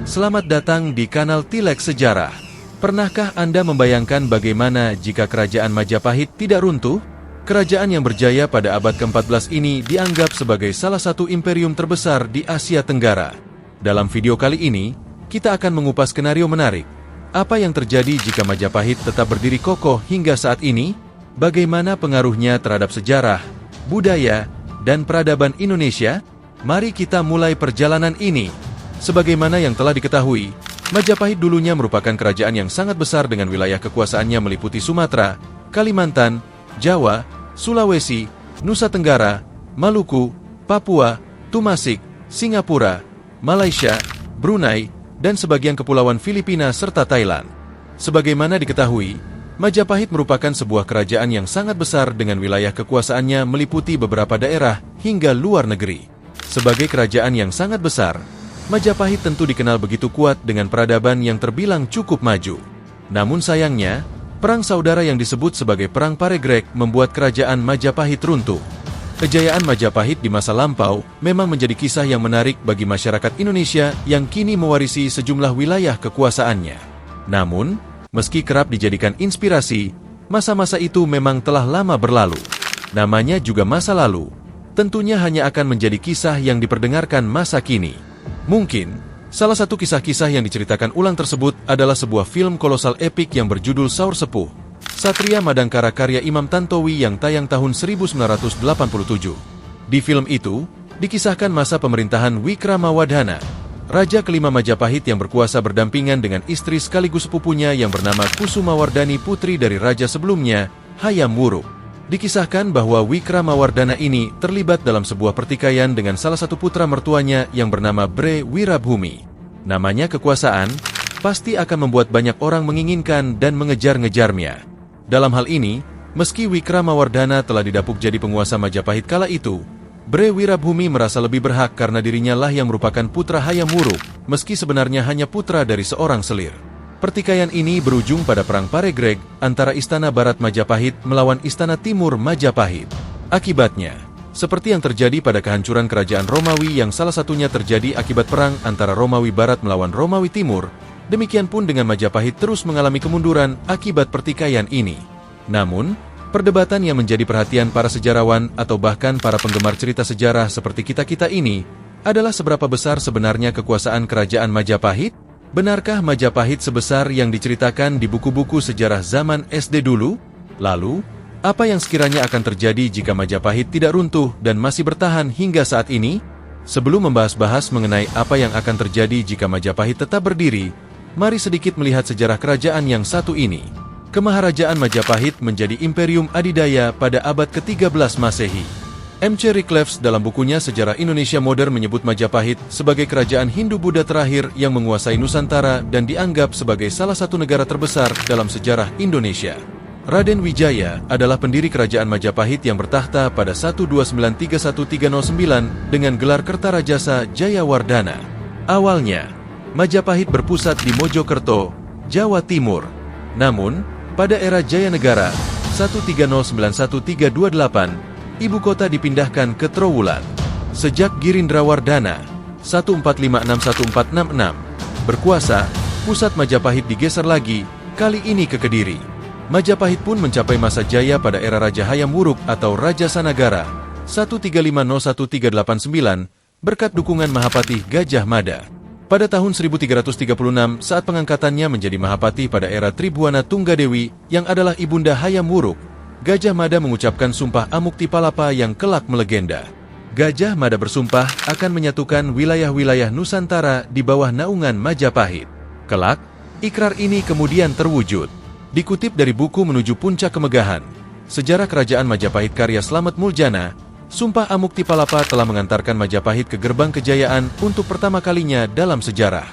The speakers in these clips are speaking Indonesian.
Selamat datang di kanal Tilek Sejarah. Pernahkah Anda membayangkan bagaimana jika kerajaan Majapahit tidak runtuh? Kerajaan yang berjaya pada abad ke-14 ini dianggap sebagai salah satu imperium terbesar di Asia Tenggara. Dalam video kali ini, kita akan mengupas skenario menarik. Apa yang terjadi jika Majapahit tetap berdiri kokoh hingga saat ini? Bagaimana pengaruhnya terhadap sejarah, budaya, dan peradaban Indonesia? Mari kita mulai perjalanan ini. Sebagaimana yang telah diketahui, Majapahit dulunya merupakan kerajaan yang sangat besar dengan wilayah kekuasaannya meliputi Sumatera, Kalimantan, Jawa, Sulawesi, Nusa Tenggara, Maluku, Papua, Tumasik, Singapura, Malaysia, Brunei, dan sebagian kepulauan Filipina serta Thailand. Sebagaimana diketahui, Majapahit merupakan sebuah kerajaan yang sangat besar dengan wilayah kekuasaannya meliputi beberapa daerah hingga luar negeri. Sebagai kerajaan yang sangat besar, Majapahit tentu dikenal begitu kuat dengan peradaban yang terbilang cukup maju. Namun sayangnya, Perang Saudara yang disebut sebagai Perang Paregreg membuat kerajaan Majapahit runtuh. Kejayaan Majapahit di masa lampau memang menjadi kisah yang menarik bagi masyarakat Indonesia yang kini mewarisi sejumlah wilayah kekuasaannya. Namun, meski kerap dijadikan inspirasi, masa-masa itu memang telah lama berlalu. Namanya juga masa lalu, tentunya hanya akan menjadi kisah yang diperdengarkan masa kini. Mungkin, salah satu kisah-kisah yang diceritakan ulang tersebut adalah sebuah film kolosal epik yang berjudul Saur Sepuh, Satria Madangkara karya Imam Tantowi yang tayang tahun 1987. Di film itu, dikisahkan masa pemerintahan Wikramawardhana, Raja kelima Majapahit yang berkuasa berdampingan dengan istri sekaligus sepupunya yang bernama Kusumawardhani putri dari raja sebelumnya, Hayam Wuruk. Dikisahkan bahwa Wikramawardhana ini terlibat dalam sebuah pertikaian dengan salah satu putra mertuanya yang bernama Bre Wirabhumi. Namanya kekuasaan, pasti akan membuat banyak orang menginginkan dan mengejar-ngejarnya. Dalam hal ini, meski Wikramawardhana telah didapuk jadi penguasa Majapahit kala itu, Bre Wirabhumi merasa lebih berhak karena dirinya lah yang merupakan putra Hayam Wuruk, meski sebenarnya hanya putra dari seorang selir. Pertikaian ini berujung pada Perang Paregreg antara Istana Barat Majapahit melawan Istana Timur Majapahit. Akibatnya, seperti yang terjadi pada kehancuran kerajaan Romawi yang salah satunya terjadi akibat perang antara Romawi Barat melawan Romawi Timur, demikian pun dengan Majapahit terus mengalami kemunduran akibat pertikaian ini. Namun, perdebatan yang menjadi perhatian para sejarawan atau bahkan para penggemar cerita sejarah seperti kita-kita ini adalah seberapa besar sebenarnya kekuasaan kerajaan Majapahit? Benarkah Majapahit sebesar yang diceritakan di buku-buku sejarah zaman SD dulu? Lalu, apa yang sekiranya akan terjadi jika Majapahit tidak runtuh dan masih bertahan hingga saat ini? Sebelum membahas-bahas mengenai apa yang akan terjadi jika Majapahit tetap berdiri, mari sedikit melihat sejarah kerajaan yang satu ini. Kemaharajaan Majapahit menjadi imperium adidaya pada abad ke-13 Masehi. M.C. Rickleff dalam bukunya Sejarah Indonesia Modern menyebut Majapahit sebagai kerajaan Hindu-Buddha terakhir yang menguasai Nusantara dan dianggap sebagai salah satu negara terbesar dalam sejarah Indonesia. Raden Wijaya adalah pendiri kerajaan Majapahit yang bertahta pada 12931309 dengan gelar Kertarajasa Jayawardhana. Awalnya, Majapahit berpusat di Mojokerto, Jawa Timur. Namun, pada era Jayanegara 13091328, ibu kota dipindahkan ke Trowulan. Sejak Girindrawardhana 14561466 berkuasa, pusat Majapahit digeser lagi, kali ini ke Kediri. Majapahit pun mencapai masa jaya pada era Raja Hayam Wuruk atau Raja Sanagara 13501389 berkat dukungan Mahapati Gajah Mada. Pada tahun 1336 saat pengangkatannya menjadi Mahapati pada era Tribhuwana Tunggadewi yang adalah ibunda Hayam Wuruk, Gajah Mada mengucapkan sumpah Amuktipalapa yang kelak melegenda. Gajah Mada bersumpah akan menyatukan wilayah-wilayah Nusantara di bawah naungan Majapahit. Kelak, ikrar ini kemudian terwujud. Dikutip dari buku Menuju Puncak Kemegahan, Sejarah Kerajaan Majapahit karya Slamet Muljana, sumpah Amuktipalapa telah mengantarkan Majapahit ke gerbang kejayaan untuk pertama kalinya dalam sejarah.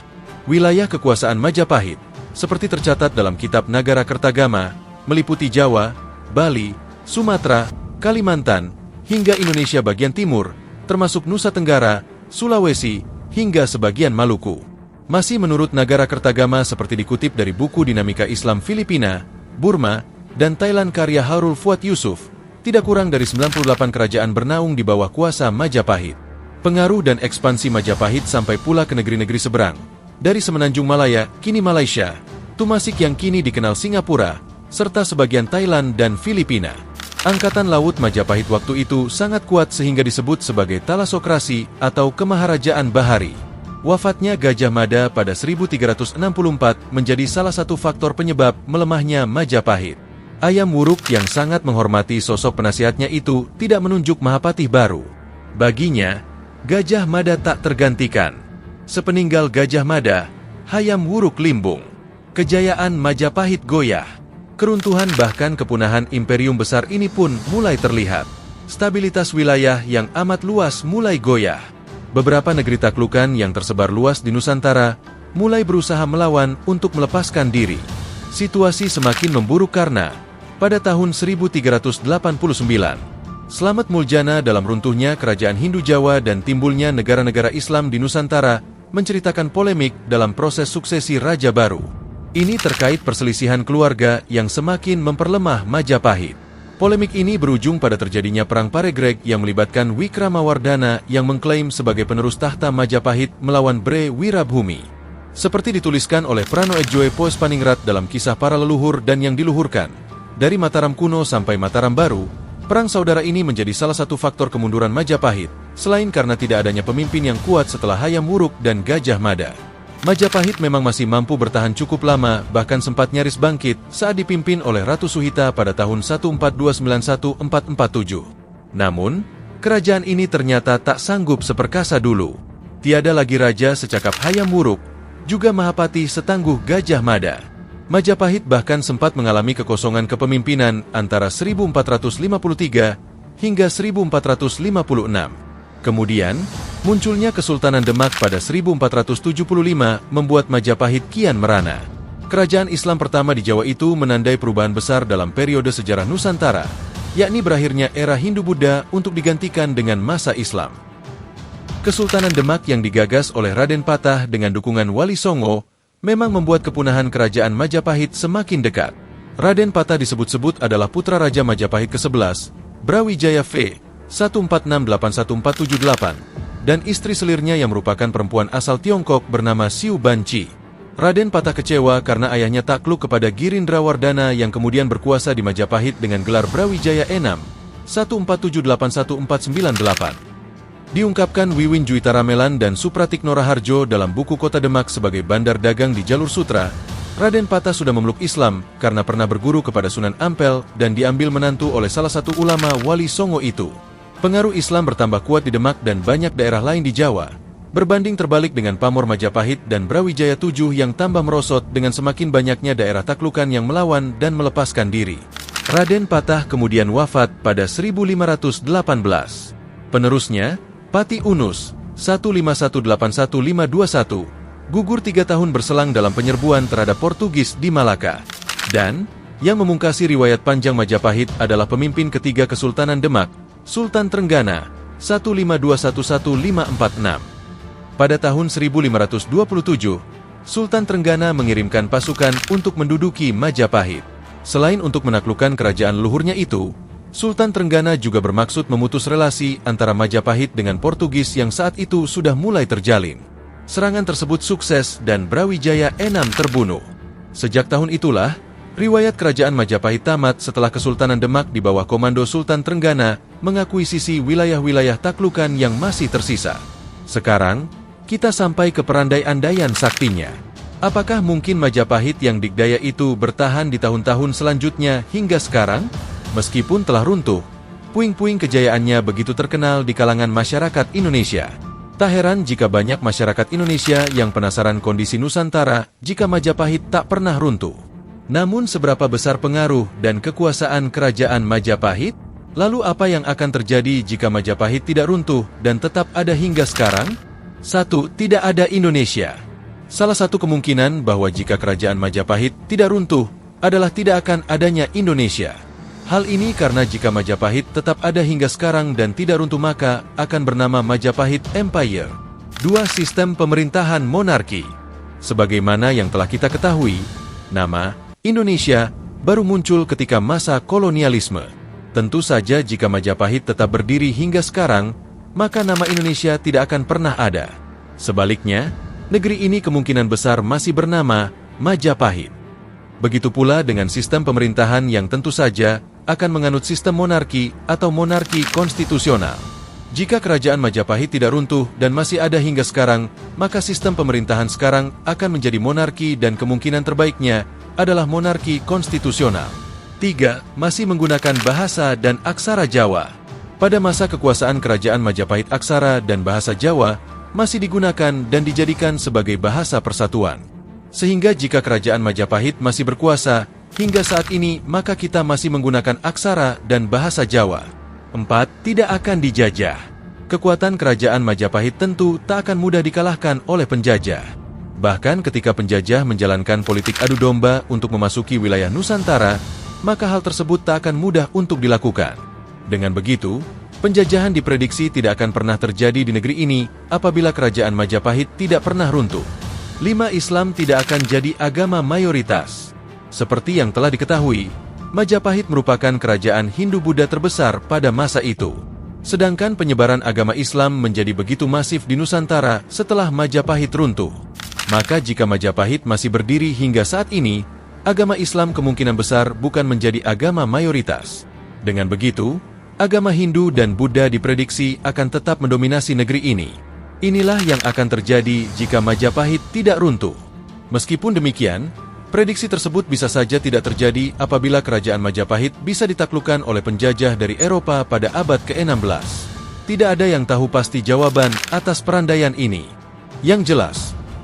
Wilayah kekuasaan Majapahit, seperti tercatat dalam kitab Nagara Kertagama, meliputi Jawa, Bali, Sumatera, Kalimantan, hingga Indonesia bagian timur, termasuk Nusa Tenggara, Sulawesi, hingga sebagian Maluku. Masih menurut Nagara Kertagama seperti dikutip dari buku Dinamika Islam Filipina, Burma, dan Thailand karya Harul Fuad Yusuf, tidak kurang dari 98 kerajaan bernaung di bawah kuasa Majapahit. Pengaruh dan ekspansi Majapahit sampai pula ke negeri-negeri seberang, dari Semenanjung Malaya, kini Malaysia, Tumasik yang kini dikenal Singapura, serta sebagian Thailand dan Filipina. Angkatan Laut Majapahit waktu itu sangat kuat sehingga disebut sebagai Thalassokrasi atau Kemaharajaan Bahari. Wafatnya Gajah Mada pada 1364 menjadi salah satu faktor penyebab melemahnya Majapahit. Ayam Wuruk yang sangat menghormati sosok penasihatnya itu tidak menunjuk Mahapatih baru. Baginya, Gajah Mada tak tergantikan. Sepeninggal Gajah Mada, Hayam Wuruk limbung. Kejayaan Majapahit goyah. Keruntuhan bahkan kepunahan imperium besar ini pun mulai terlihat. Stabilitas wilayah yang amat luas mulai goyah. Beberapa negeri taklukan yang tersebar luas di Nusantara mulai berusaha melawan untuk melepaskan diri. Situasi semakin memburuk karena pada tahun 1389, Slamet Muljana dalam runtuhnya kerajaan Hindu Jawa dan timbulnya negara-negara Islam di Nusantara menceritakan polemik dalam proses suksesi Raja baru. Ini terkait perselisihan keluarga yang semakin memperlemah Majapahit. Polemik ini berujung pada terjadinya Perang Paregreg yang melibatkan Wikramawardhana yang mengklaim sebagai penerus tahta Majapahit melawan Bre Wirabhumi. Seperti dituliskan oleh Prano Edjoe Poespaningrat dalam kisah para leluhur dan yang diluhurkan. Dari Mataram kuno sampai Mataram baru, perang saudara ini menjadi salah satu faktor kemunduran Majapahit, selain karena tidak adanya pemimpin yang kuat setelah Hayam Wuruk dan Gajah Mada. Majapahit memang masih mampu bertahan cukup lama, bahkan sempat nyaris bangkit saat dipimpin oleh Ratu Suhita pada tahun 1429-1447. Namun, kerajaan ini ternyata tak sanggup seperkasa dulu. Tiada lagi raja secakap Hayam Wuruk, juga Mahapati setangguh Gajah Mada. Majapahit bahkan sempat mengalami kekosongan kepemimpinan antara 1453 hingga 1456. Kemudian, munculnya Kesultanan Demak pada 1475 membuat Majapahit kian merana. Kerajaan Islam pertama di Jawa itu menandai perubahan besar dalam periode sejarah Nusantara, yakni berakhirnya era Hindu-Buddha untuk digantikan dengan masa Islam. Kesultanan Demak yang digagas oleh Raden Patah dengan dukungan Wali Songo memang membuat kepunahan kerajaan Majapahit semakin dekat. Raden Patah disebut-sebut adalah putra Raja Majapahit ke-11, Brawijaya V. 14681478, dan istri selirnya yang merupakan perempuan asal Tiongkok bernama Siu Banci. Raden Patah kecewa karena ayahnya takluk kepada Girindrawardhana yang kemudian berkuasa di Majapahit dengan gelar Brawijaya Enam 1478-1498. Diungkapkan Wiwin Juwita Ramelan dan Supratikno Raharjo dalam buku Kota Demak sebagai bandar dagang di jalur sutra, Raden Patah sudah memeluk Islam karena pernah berguru kepada Sunan Ampel dan diambil menantu oleh salah satu ulama Wali Songo itu. Pengaruh Islam bertambah kuat di Demak dan banyak daerah lain di Jawa, berbanding terbalik dengan pamor Majapahit dan Brawijaya VII yang tambah merosot dengan semakin banyaknya daerah taklukan yang melawan dan melepaskan diri. Raden Patah kemudian wafat pada 1518. Penerusnya, Pati Unus, 15181521, gugur 3 tahun berselang dalam penyerbuan terhadap Portugis di Malaka. Dan, yang memungkasi riwayat panjang Majapahit adalah pemimpin ketiga Kesultanan Demak, Sultan Trenggana, 1521-1546. Pada tahun 1527, Sultan Trenggana mengirimkan pasukan untuk menduduki Majapahit. Selain untuk menaklukkan kerajaan leluhurnya itu, Sultan Trenggana juga bermaksud memutus relasi antara Majapahit dengan Portugis yang saat itu sudah mulai terjalin. Serangan tersebut sukses dan Brawijaya Enam terbunuh. Sejak tahun itulah, riwayat kerajaan Majapahit tamat setelah Kesultanan Demak di bawah komando Sultan Trenggana mengakuisisi wilayah-wilayah taklukan yang masih tersisa. Sekarang, kita sampai ke perandai-andaian saktinya. Apakah mungkin Majapahit yang dikdaya itu bertahan di tahun-tahun selanjutnya hingga sekarang? Meskipun telah runtuh, puing-puing kejayaannya begitu terkenal di kalangan masyarakat Indonesia. Tak heran jika banyak masyarakat Indonesia yang penasaran kondisi Nusantara jika Majapahit tak pernah runtuh. Namun seberapa besar pengaruh dan kekuasaan kerajaan Majapahit? Lalu apa yang akan terjadi jika Majapahit tidak runtuh dan tetap ada hingga sekarang? 1. Tidak ada Indonesia. Salah satu kemungkinan bahwa jika kerajaan Majapahit tidak runtuh adalah tidak akan adanya Indonesia. Hal ini karena jika Majapahit tetap ada hingga sekarang dan tidak runtuh maka akan bernama Majapahit Empire. 2. Sistem pemerintahan monarki. Sebagaimana yang telah kita ketahui, nama Indonesia baru muncul ketika masa kolonialisme. Tentu saja jika Majapahit tetap berdiri hingga sekarang, maka nama Indonesia tidak akan pernah ada. Sebaliknya, negeri ini kemungkinan besar masih bernama Majapahit. Begitu pula dengan sistem pemerintahan yang tentu saja akan menganut sistem monarki atau monarki konstitusional. Jika kerajaan Majapahit tidak runtuh dan masih ada hingga sekarang, maka sistem pemerintahan sekarang akan menjadi monarki dan kemungkinan terbaiknya adalah monarki konstitusional. 3. Masih menggunakan bahasa dan aksara Jawa. Pada masa kekuasaan kerajaan Majapahit, aksara dan bahasa Jawa masih digunakan dan dijadikan sebagai bahasa persatuan. Sehingga jika kerajaan Majapahit masih berkuasa hingga saat ini, maka kita masih menggunakan aksara dan bahasa Jawa. 4. Tidak akan dijajah. Kekuatan kerajaan Majapahit tentu tak akan mudah dikalahkan oleh penjajah. Bahkan ketika penjajah menjalankan politik adu domba untuk memasuki wilayah Nusantara, maka hal tersebut tak akan mudah untuk dilakukan. Dengan begitu, penjajahan diprediksi tidak akan pernah terjadi di negeri ini apabila kerajaan Majapahit tidak pernah runtuh. 5. Islam tidak akan jadi agama mayoritas. Seperti yang telah diketahui, Majapahit merupakan kerajaan Hindu-Buddha terbesar pada masa itu. Sedangkan penyebaran agama Islam menjadi begitu masif di Nusantara setelah Majapahit runtuh. Maka jika Majapahit masih berdiri hingga saat ini, agama Islam kemungkinan besar bukan menjadi agama mayoritas. Dengan begitu, agama Hindu dan Buddha diprediksi akan tetap mendominasi negeri ini. Inilah yang akan terjadi jika Majapahit tidak runtuh. Meskipun demikian, prediksi tersebut bisa saja tidak terjadi apabila kerajaan Majapahit bisa ditaklukkan oleh penjajah dari Eropa pada abad ke-16. Tidak ada yang tahu pasti jawaban atas perandaian ini. Yang jelas,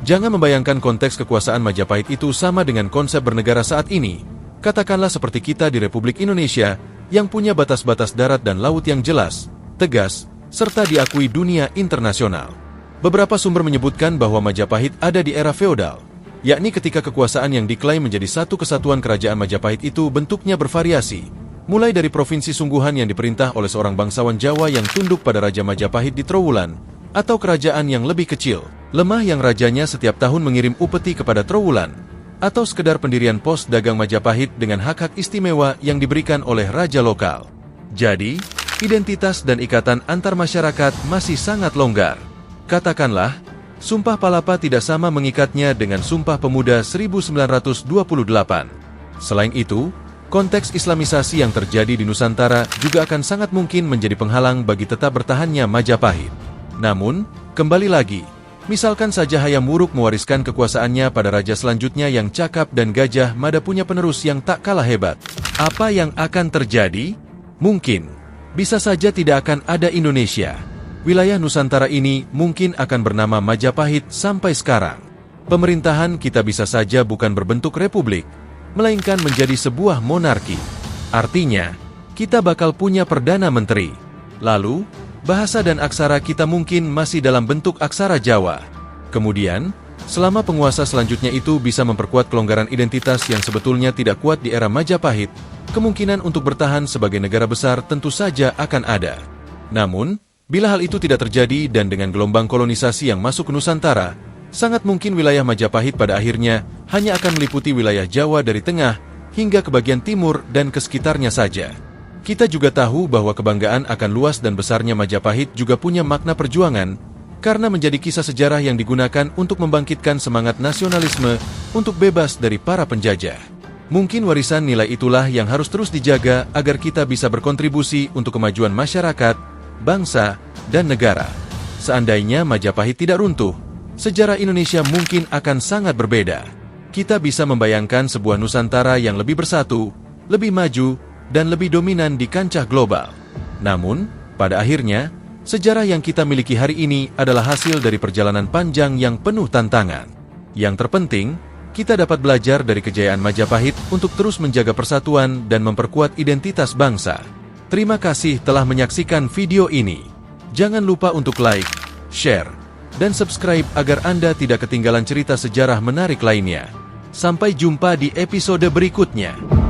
jangan membayangkan konteks kekuasaan Majapahit itu sama dengan konsep bernegara saat ini. Katakanlah seperti kita di Republik Indonesia yang punya batas-batas darat dan laut yang jelas, tegas, serta diakui dunia internasional. Beberapa sumber menyebutkan bahwa Majapahit ada di era feodal, yakni ketika kekuasaan yang diklaim menjadi satu kesatuan kerajaan Majapahit itu bentuknya bervariasi, mulai dari provinsi sungguhan yang diperintah oleh seorang bangsawan Jawa yang tunduk pada Raja Majapahit di Trowulan, atau kerajaan yang lebih kecil, lemah yang rajanya setiap tahun mengirim upeti kepada Trowulan, atau sekedar pendirian pos dagang Majapahit dengan hak-hak istimewa yang diberikan oleh raja lokal. Jadi, identitas dan ikatan antar masyarakat masih sangat longgar. Katakanlah, Sumpah Palapa tidak sama mengikatnya dengan Sumpah Pemuda 1928. Selain itu, konteks Islamisasi yang terjadi di Nusantara juga akan sangat mungkin menjadi penghalang bagi tetap bertahannya Majapahit. Namun, kembali lagi, misalkan saja Hayam Wuruk mewariskan kekuasaannya pada raja selanjutnya yang cakap dan Gajah Mada punya penerus yang tak kalah hebat. Apa yang akan terjadi? Mungkin, bisa saja tidak akan ada Indonesia. Wilayah Nusantara ini mungkin akan bernama Majapahit sampai sekarang. Pemerintahan kita bisa saja bukan berbentuk republik, melainkan menjadi sebuah monarki. Artinya, kita bakal punya Perdana Menteri. Lalu, bahasa dan aksara kita mungkin masih dalam bentuk aksara Jawa. Kemudian, selama penguasa selanjutnya itu bisa memperkuat kelonggaran identitas yang sebetulnya tidak kuat di era Majapahit, kemungkinan untuk bertahan sebagai negara besar tentu saja akan ada. Namun, bila hal itu tidak terjadi dan dengan gelombang kolonisasi yang masuk ke Nusantara, sangat mungkin wilayah Majapahit pada akhirnya hanya akan meliputi wilayah Jawa dari tengah hingga ke bagian timur dan ke sekitarnya saja. Kita juga tahu bahwa kebanggaan akan luas dan besarnya Majapahit juga punya makna perjuangan, karena menjadi kisah sejarah yang digunakan untuk membangkitkan semangat nasionalisme untuk bebas dari para penjajah. Mungkin warisan nilai itulah yang harus terus dijaga agar kita bisa berkontribusi untuk kemajuan masyarakat, bangsa, dan negara. Seandainya Majapahit tidak runtuh, sejarah Indonesia mungkin akan sangat berbeda. Kita bisa membayangkan sebuah Nusantara yang lebih bersatu, lebih maju, dan lebih dominan di kancah global. Namun, pada akhirnya, sejarah yang kita miliki hari ini adalah hasil dari perjalanan panjang yang penuh tantangan. Yang terpenting, kita dapat belajar dari kejayaan Majapahit untuk terus menjaga persatuan dan memperkuat identitas bangsa. Terima kasih telah menyaksikan video ini. Jangan lupa untuk like, share, dan subscribe agar Anda tidak ketinggalan cerita sejarah menarik lainnya. Sampai jumpa di episode berikutnya.